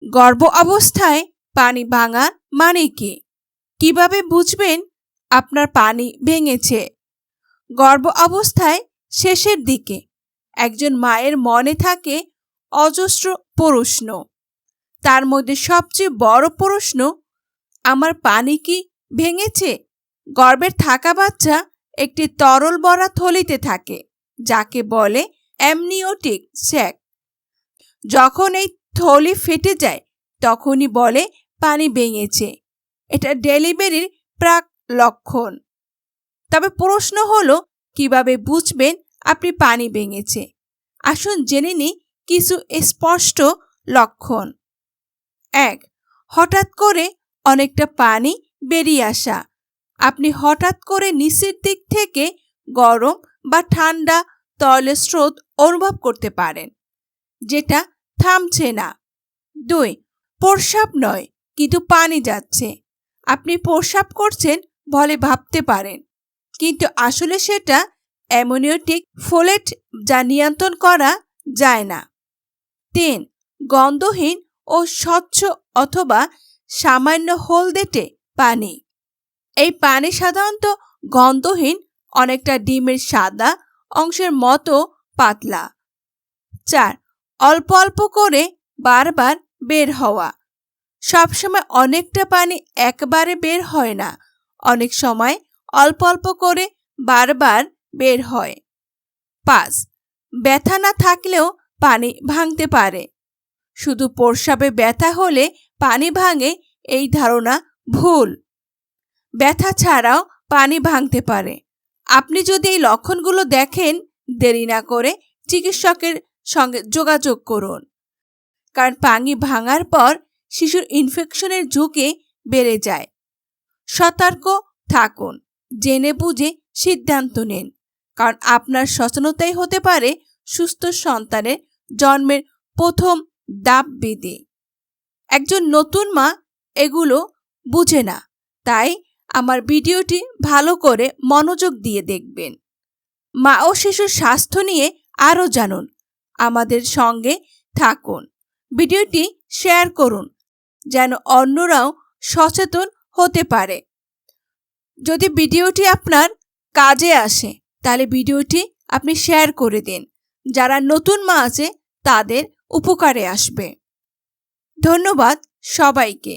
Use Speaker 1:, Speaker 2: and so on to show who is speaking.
Speaker 1: গর্ভ অবস্থায় পানি ভাঙা মানে কি? কিভাবে বুঝবেন আপনার পানি ভেঙেছে? গর্ভ অবস্থায় শেষের দিকে একজন মায়ের মনে থাকে অজস্র প্রশ্ন। তার মধ্যে সবচেয়ে বড় প্রশ্ন, আমার পানি কি ভেঙেছে? গর্ভে থাকা বাচ্চা একটি তরল ভরা থলিতে থাকে, যাকে বলে অ্যামনিওটিক স্যাক। যখন এই থলি ফেটে যায় তখনই বলে পানি ভেঙেছে। এটা ডেলিভারির প্রাক লক্ষণ। তবে প্রশ্ন হলো, কিভাবে বুঝবেন আপনি পানি ভেঙেছে? আসুন জেনে নিই কিছু স্পষ্ট লক্ষণ। 1. হঠাৎ করে অনেকটা পানি বেরিয়ে আসা। আপনি হঠাৎ করে নিচের দিক থেকে গরম বা ঠান্ডা তরলের স্রোত অনুভব করতে পারেন, যেটা থামছে না। 2. প্রস্রাব নয়, কিন্তু পানি যাচ্ছে। আপনি প্রস্রাব করছেন বলে ভাবতে পারেন, কিন্তু আসলে সেটা অ্যামনিওটিক ফোলেট, যা নিয়ন্ত্রণ করা যায় না। 3. গন্ধহীন ও স্বচ্ছ অথবা সামান্য হলদেটে পানি। এই পানি সাধারণত গন্ধহীন, অনেকটা ডিমের সাদা অংশের মতো পাতলা। 4. অল্প অল্প করে বারবার বের হওয়া। সবসময় অনেকটা পানি একবারে বের হয় না, অনেক সময় অল্প অল্প করে বারবার বের হয়। 5. ব্যথা না থাকলেও পানি ভাঙতে পারে। শুধু প্রস্রাবে ব্যথা হলে পানি ভাঙে, এই ধারণা ভুল। ব্যথা ছাড়াও পানি ভাঙতে পারে। আপনি যদি এই লক্ষণগুলো দেখেন, দেরি না করে চিকিৎসকের সঙ্গে যোগাযোগ করুন, কারণ পানি ভাঙার পর শিশুর ইনফেকশনের ঝুঁকি বেড়ে যায়। সতর্ক থাকুন, জেনে বুঝে সিদ্ধান্ত নিন, কারণ আপনার সচেতনতাই হতে পারে সুস্থ সন্তানের জন্মের প্রথম ধাপ-বিধি। একজন নতুন মা এগুলো বুঝে না, তাই আমার ভিডিওটি ভালো করে মনোযোগ দিয়ে দেখবেন। মা ও শিশুর স্বাস্থ্য নিয়ে আরও জানুন, আমাদের সঙ্গে থাকুন। ভিডিওটি শেয়ার করুন যেন অন্যরাও সচেতন হতে পারে। যদি ভিডিওটি আপনার কাজে আসে তাহলে ভিডিওটি আপনি শেয়ার করে দিন। যারা নতুন মা আছে তাদের উপকারে আসবে। ধন্যবাদ সবাইকে।